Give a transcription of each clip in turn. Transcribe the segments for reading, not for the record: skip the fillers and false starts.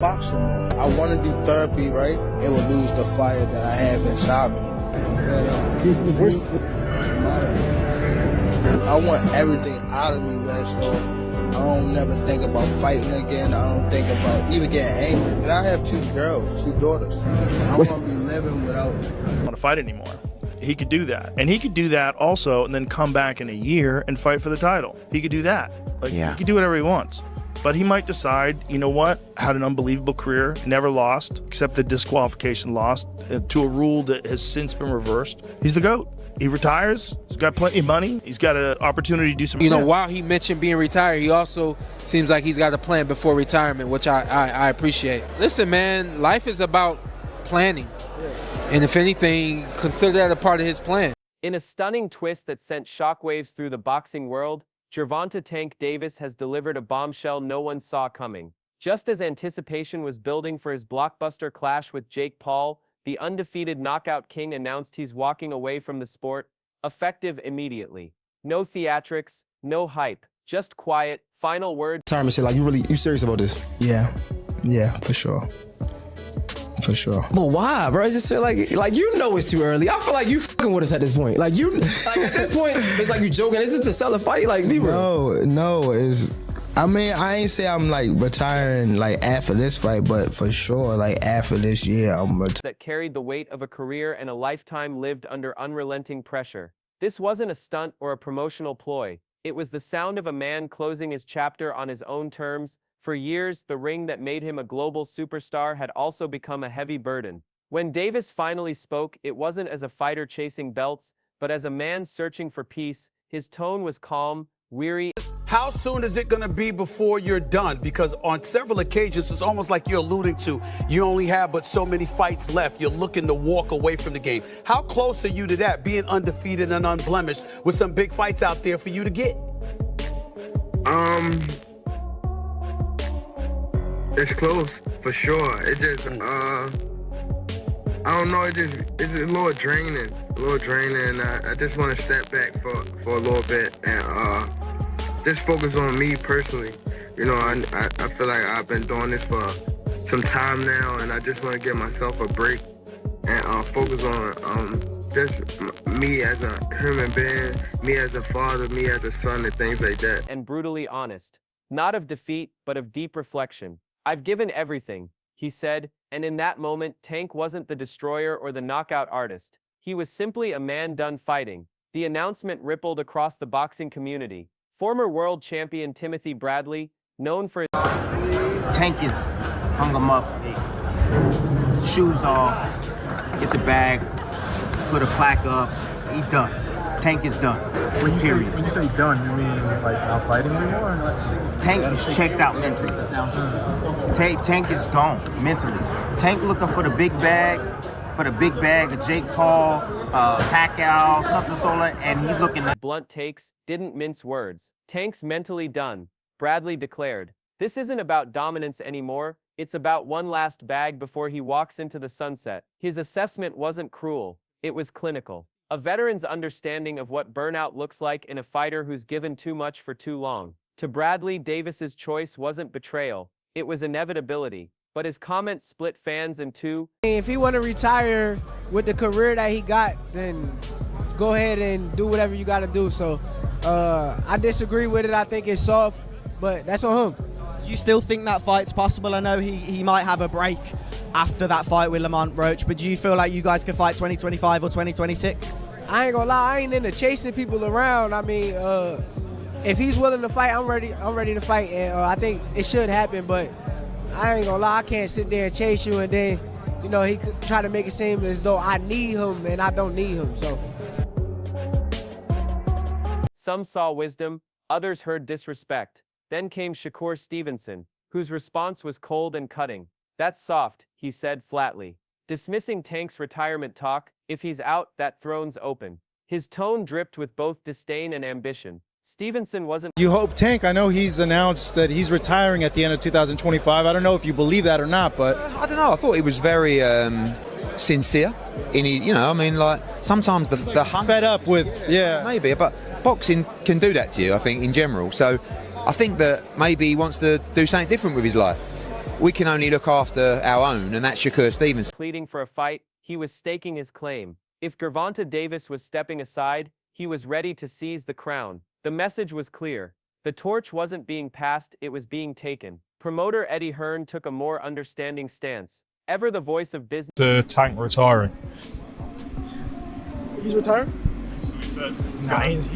boxing more. I want to do therapy, right? It would lose the fire that I have inside me. I want everything out of me, man, so I don't never think about fighting again. I don't think about even getting angry. And I have 2 girls, 2 daughters. I want to be living without... I don't want to fight anymore. He could do that. And he could do that also and then come back in a year and fight for the title. He could do that. Like, he could do whatever he wants. But he might decide, you know what, had an unbelievable career, never lost, except the disqualification loss to a rule that has since been reversed. He's the GOAT. He retires, he's got plenty of money, he's got an opportunity to do some... You know, while he mentioned being retired, he also seems like he's got a plan before retirement, which I appreciate. Listen, man, life is about planning. And if anything, consider that a part of his plan. In a stunning twist that sent shockwaves through the boxing world, Gervonta "Tank" Davis has delivered a bombshell no one saw coming. Just as anticipation was building for his blockbuster clash with Jake Paul, the undefeated knockout king announced he's walking away from the sport, effective immediately. No theatrics, no hype, just quiet, final word. Retirement shit, like you serious about this? Yeah, for sure. For sure. But why, bro? I just feel like you know it's too early. I feel like you fucking with us at this point. Like at this point, it's like you joking. Is it to sell a fight? Like, be real. No, it's... I mean, I ain't say I'm like retiring like after this fight, but for sure, like after this year, I'm retiring. That carried the weight of a career and a lifetime lived under unrelenting pressure. This wasn't a stunt or a promotional ploy. It was the sound of a man closing his chapter on his own terms. For years, the ring that made him a global superstar had also become a heavy burden. When Davis finally spoke, it wasn't as a fighter chasing belts, but as a man searching for peace. His tone was calm, weary. How soon is it going to be before you're done? Because on several occasions, it's almost like you're alluding to, you only have but so many fights left. You're looking to walk away from the game. How close are you to that, being undefeated and unblemished with some big fights out there for you to get? It's close, for sure. It just, I don't know, it's a little draining. I just want to step back for a little bit and just focus on me personally. You know, I feel like I've been doing this for some time now, and I just want to give myself a break and focus on just me as a human being, me as a father, me as a son, and things like that. And brutally honest. Not of defeat, but of deep reflection. I've given everything, he said, and in that moment, Tank wasn't the destroyer or the knockout artist. He was simply a man done fighting. The announcement rippled across the boxing community. Former world champion Timothy Bradley, known for his... Tank is hung him up, shoes off, get the bag, put a plaque up, he done. Tank is done. When you say done, you mean like not fighting anymore? Or like... Tank is checked out mentally. Tank is gone mentally. Tank looking for the big bag, of Jake Paul, Pacquiao, something solar, and he's looking at... Blunt takes, didn't mince words. Tank's mentally done, Bradley declared. This isn't about dominance anymore, it's about one last bag before he walks into the sunset. His assessment wasn't cruel, it was clinical. A veteran's understanding of what burnout looks like in a fighter who's given too much for too long. To Bradley, Davis's choice wasn't betrayal, it was inevitability. But his comments split fans in two. If he want to retire with the career that he got, then go ahead and do whatever you got to do. So I disagree with it. I think it's soft, but that's on him. Do you still think that fight's possible? I know he might have a break after that fight with Lamont Roach, but do you feel like you guys could fight 2025 or 2026? I ain't gonna lie, I ain't into chasing people around. I mean, if he's willing to fight, I'm ready to fight, and I think it should happen, but I ain't gonna lie, I can't sit there and chase you and then, you know, he could try to make it seem as though I need him and I don't need him, so. Some saw wisdom, others heard disrespect. Then came Shakur Stevenson, whose response was cold and cutting. That's soft, he said flatly. Dismissing Tank's retirement talk, if he's out, that throne's open. His tone dripped with both disdain and ambition. Stevenson wasn't... You hope Tank, I know he's announced that he's retiring at the end of 2025. I don't know if you believe that or not, but... I don't know, I thought he was very sincere. You know, I mean, like, sometimes the hunt... Fed up with, yeah. Maybe, but boxing can do that to you, I think, in general. So I think that maybe he wants to do something different with his life. we can only look after our own, and that's Shakur Stevenson. Pleading for a fight, he was staking his claim. If Gervonta Davis was stepping aside, he was ready to seize the crown. The message was clear. The torch wasn't being passed, it was being taken. Promoter Eddie Hearn took a more understanding stance. Ever the voice of business. Tank retiring. He's retiring? Nah, he's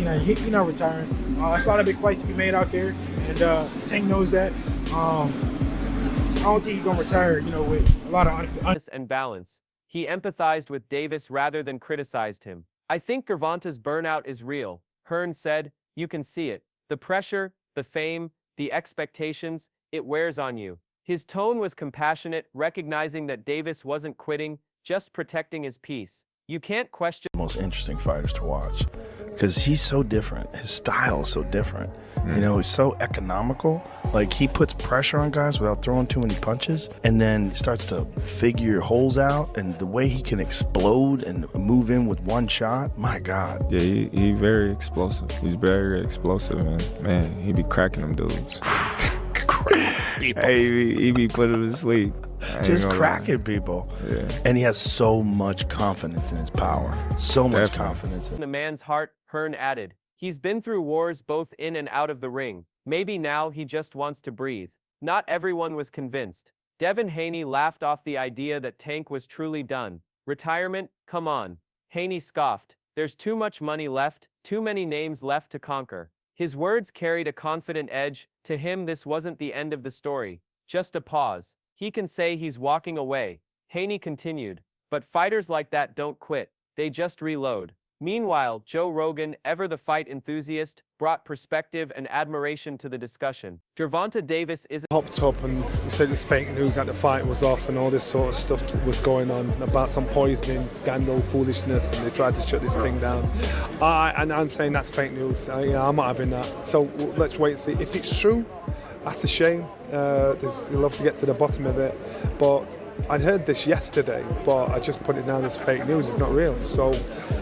not retiring. It's a lot of big fights to be made out there, and Tank knows that. I don't think he's gonna retire, with a lot of and balance. He empathized with Davis rather than criticized him. I think Gervonta's burnout is real. Hearn said, you can see it. The pressure, the fame, the expectations, it wears on you. His tone was compassionate, recognizing that Davis wasn't quitting, just protecting his peace. You can't question. Most interesting fighters to watch because he's so different. His style is so different. He's so economical. Like, he puts pressure on guys without throwing too many punches, and then starts to figure holes out, and the way he can explode and move in with one shot, my God. Yeah, he very explosive. He's very explosive, man. He be cracking them dudes. Hey, he be putting them to sleep. Just cracking people. Yeah. And he has so much confidence in his power. So much confidence. In the man's heart, Hearn added, he's been through wars both in and out of the ring. Maybe now he just wants to breathe. Not everyone was convinced. Devin Haney laughed off the idea that Tank was truly done. Retirement? Come on. Haney scoffed. There's too much money left, too many names left to conquer. His words carried a confident edge. To him, this wasn't the end of the story, just a pause. He can say he's walking away. Haney continued, but fighters like that don't quit. They just reload. Meanwhile, Joe Rogan, ever the fight enthusiast, brought perspective and admiration to the discussion. Gervonta Davis isn't Hopped up and said it's fake news that the fight was off and all this sort of stuff was going on about some poisoning, scandal, foolishness, and they tried to shut this thing down. And I'm saying that's fake news. I'm not having that. So let's wait and see. If it's true, that's a shame. You'd love to get to the bottom of it. But I'd heard this yesterday, but I just put it down as fake news. It's not real. So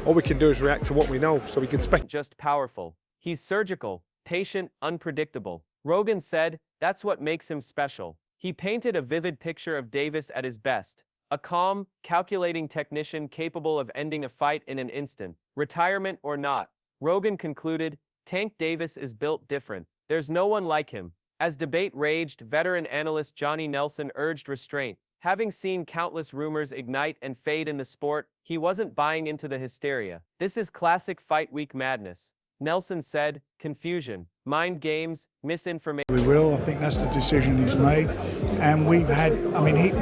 all we can do is react to what we know, so we can speculate. Just powerful. He's surgical, patient, unpredictable. Rogan said, that's what makes him special. He painted a vivid picture of Davis at his best. A calm, calculating technician capable of ending a fight in an instant. Retirement or not. Rogan concluded, Tank Davis is built different. There's no one like him. As debate raged, veteran analyst Johnny Nelson urged restraint. Having seen countless rumors ignite and fade in the sport, he wasn't buying into the hysteria. This is classic fight week madness. Nelson said, confusion, mind games, misinformation. We will. I think that's the decision he's made. And we've had,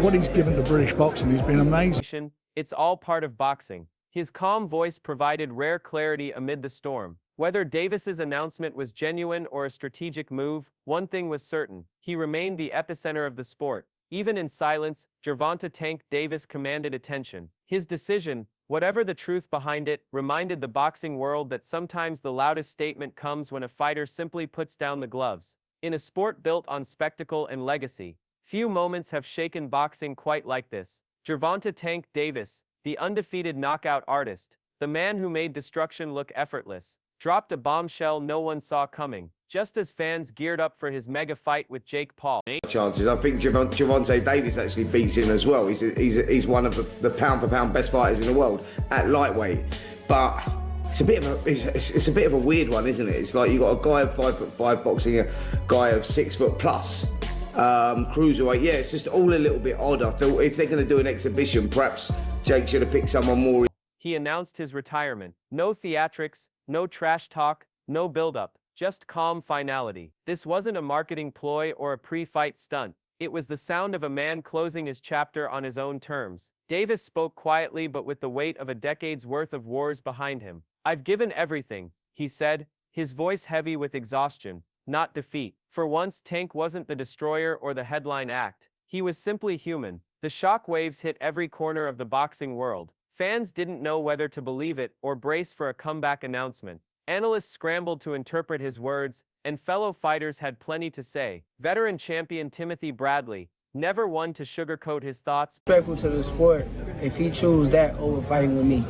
what he's given to British boxing has been amazing. It's all part of boxing. His calm voice provided rare clarity amid the storm. Whether Davis's announcement was genuine or a strategic move, one thing was certain. He remained the epicenter of the sport. Even in silence, Gervonta Tank Davis commanded attention. His decision, whatever the truth behind it, reminded the boxing world that sometimes the loudest statement comes when a fighter simply puts down the gloves. In a sport built on spectacle and legacy, few moments have shaken boxing quite like this. Gervonta Tank Davis, the undefeated knockout artist, the man who made destruction look effortless, dropped a bombshell no one saw coming, just as fans geared up for his mega fight with Jake Paul. Chances. I think Gervonta Davis actually beats him as well. He's one of the pound-for-pound best fighters in the world at lightweight. But it's a bit of a weird one, isn't it? It's like you got a guy of 5'5" boxing a guy of 6 foot plus. Cruiserweight. Yeah, it's just all a little bit odd. I feel if they're going to do an exhibition, perhaps Jake should have picked someone more. He announced his retirement. No theatrics, no trash talk, no build-up. Just calm finality. This wasn't a marketing ploy or a pre-fight stunt. It was the sound of a man closing his chapter on his own terms. Davis spoke quietly but with the weight of a decade's worth of wars behind him. I've given everything, he said, his voice heavy with exhaustion, not defeat. For once, Tank wasn't the destroyer or the headline act. He was simply human. The shockwaves hit every corner of the boxing world. Fans didn't know whether to believe it or brace for a comeback announcement. Analysts scrambled to interpret his words, and fellow fighters had plenty to say. Veteran champion Timothy Bradley, never one to sugarcoat his thoughts. Respectful to the sport if he chose that over fighting with me.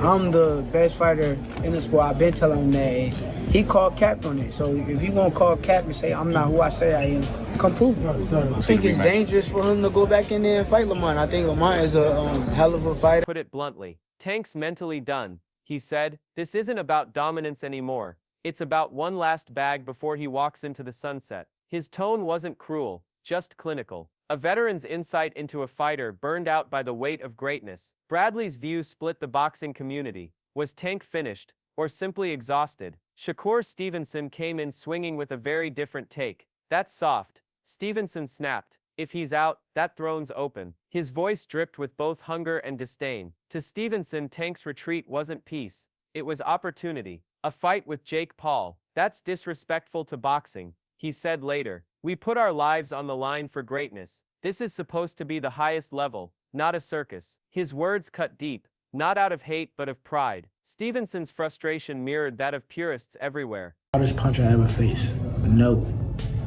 I'm the best fighter in the sport. I've been telling him that. He called cap on it. So if he won't call cap and say I'm not who I say I am, come prove it. So I think it's dangerous for him to go back in there and fight Lamont. I think Lamont is a hell of a fighter. Put it bluntly, Tank's mentally done. He said, "This isn't about dominance anymore. It's about one last bag before he walks into the sunset." His tone wasn't cruel, just clinical. A veteran's insight into a fighter burned out by the weight of greatness. Bradley's view split the boxing community. Was Tank finished, or simply exhausted? Shakur Stevenson came in swinging with a very different take. "That's soft." Stevenson snapped. "If he's out, that throne's open." His voice dripped with both hunger and disdain. To Stevenson, Tank's retreat wasn't peace. It was opportunity. A fight with Jake Paul. "That's disrespectful to boxing," he said later. "We put our lives on the line for greatness. This is supposed to be the highest level, not a circus." His words cut deep, not out of hate but of pride. Stevenson's frustration mirrored that of purists everywhere. Hardest punch I ever faced. No.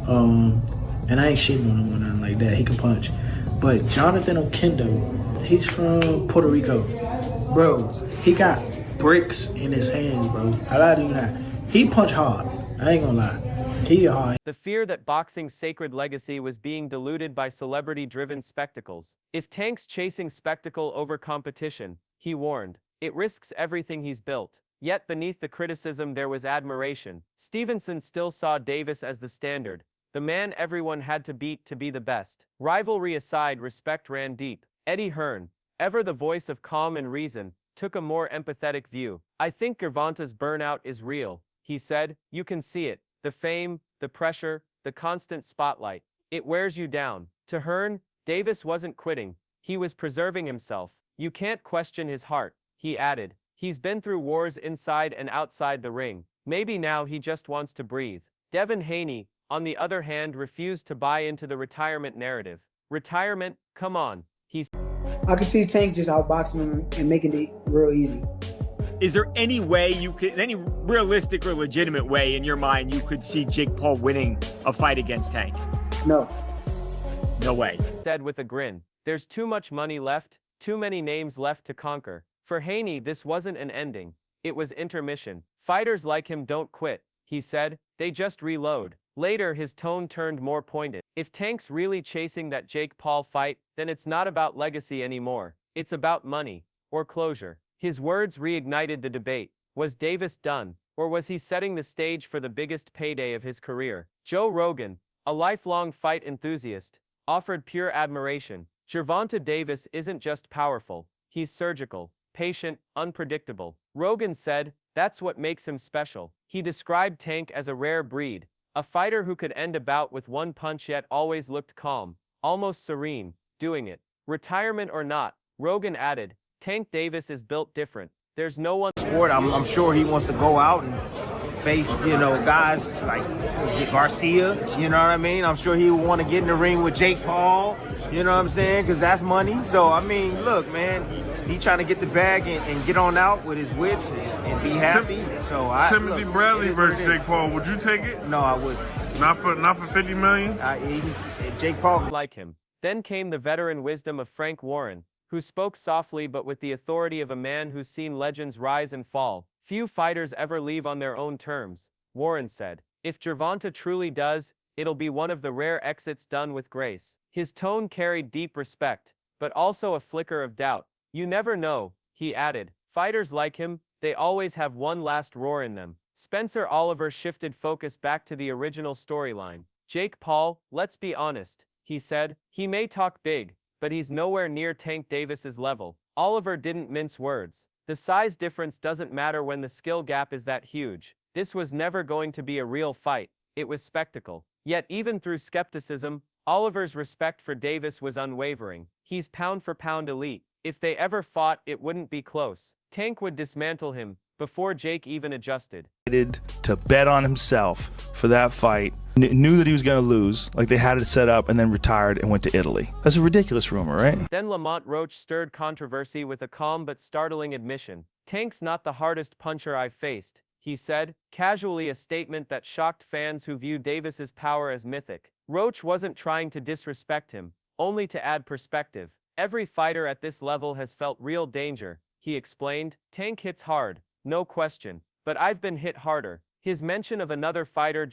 And I ain't shitting on him or nothing like that. He can punch. But Jonathan Okendo, he's from Puerto Rico. Bro, he got bricks in his hands, bro. I lie to you not. He punch hard. I ain't gonna lie. He hard. The fear that boxing's sacred legacy was being diluted by celebrity-driven spectacles. If Tank's chasing spectacle over competition, he warned, it risks everything he's built. Yet beneath the criticism there was admiration. Stevenson still saw Davis as the standard, the man everyone had to beat to be the best. Rivalry aside, respect ran deep. Eddie Hearn, ever the voice of calm and reason, took a more empathetic view. "I think Gervonta's burnout is real," he said. "You can see it. The fame, the pressure, the constant spotlight. It wears you down." To Hearn, Davis wasn't quitting. He was preserving himself. "You can't question his heart," he added. "He's been through wars inside and outside the ring. Maybe now he just wants to breathe." Devin Haney, on the other hand, refused to buy into the retirement narrative. "Retirement? Come on." I could see Tank just outboxing him and making it real easy. Is there any way you could, any realistic or legitimate way in your mind you could see Jake Paul winning a fight against Tank? No. No way. Said with a grin. "There's too much money left, too many names left to conquer." For Haney, this wasn't an ending. It was intermission. "Fighters like him don't quit," he said. "They just reload." Later, his tone turned more pointed. "If Tank's really chasing that Jake Paul fight, then it's not about legacy anymore. It's about money, or closure." His words reignited the debate. Was Davis done, or was he setting the stage for the biggest payday of his career? Joe Rogan, a lifelong fight enthusiast, offered pure admiration. "Gervonta Davis isn't just powerful, he's surgical, patient, unpredictable." Rogan said, "That's what makes him special." He described Tank as a rare breed, a fighter who could end a bout with one punch yet always looked calm, almost serene, doing it. Retirement or not, Rogan added, Tank Davis is built different. There's no one sport. I'm sure he wants to go out and face, guys like Garcia, you know what I mean? I'm sure he would want to get in the ring with Jake Paul, you know what I'm saying? Because that's money. So, I mean, look, man, he trying to get the bag and get on out with his wits and be happy. Timothy Bradley versus Jake Paul, would you take it? No, I wouldn't. Not for 50 million? Jake Paul. Like him. Then came the veteran wisdom of Frank Warren, who spoke softly but with the authority of a man who's seen legends rise and fall. "Few fighters ever leave on their own terms," Warren said. "If Gervonta truly does, it'll be one of the rare exits done with grace." His tone carried deep respect, but also a flicker of doubt. "You never know," he added. "Fighters like him, they always have one last roar in them." Spencer Oliver shifted focus back to the original storyline. "Jake Paul, let's be honest," he said. "He may talk big, but he's nowhere near Tank Davis's level." Oliver didn't mince words. The size difference doesn't matter when the skill gap is that huge. This was never going to be a real fight. It was spectacle. Yet even through skepticism, Oliver's respect for Davis was unwavering. He's pound for pound elite. If they ever fought, it wouldn't be close. Tank would dismantle him before Jake even adjusted. To bet on himself for that fight, knew that he was going to lose, like they had it set up, and then retired and went to Italy. That's a ridiculous rumor, right? Then Lamont Roach stirred controversy with a calm but startling admission. "Tank's not the hardest puncher I've faced," he said, casually, a statement that shocked fans who view Davis's power as mythic. Roach wasn't trying to disrespect him, only to add perspective. "Every fighter at this level has felt real danger," he explained. "Tank hits hard, no question, but I've been hit harder." His mention of another fighter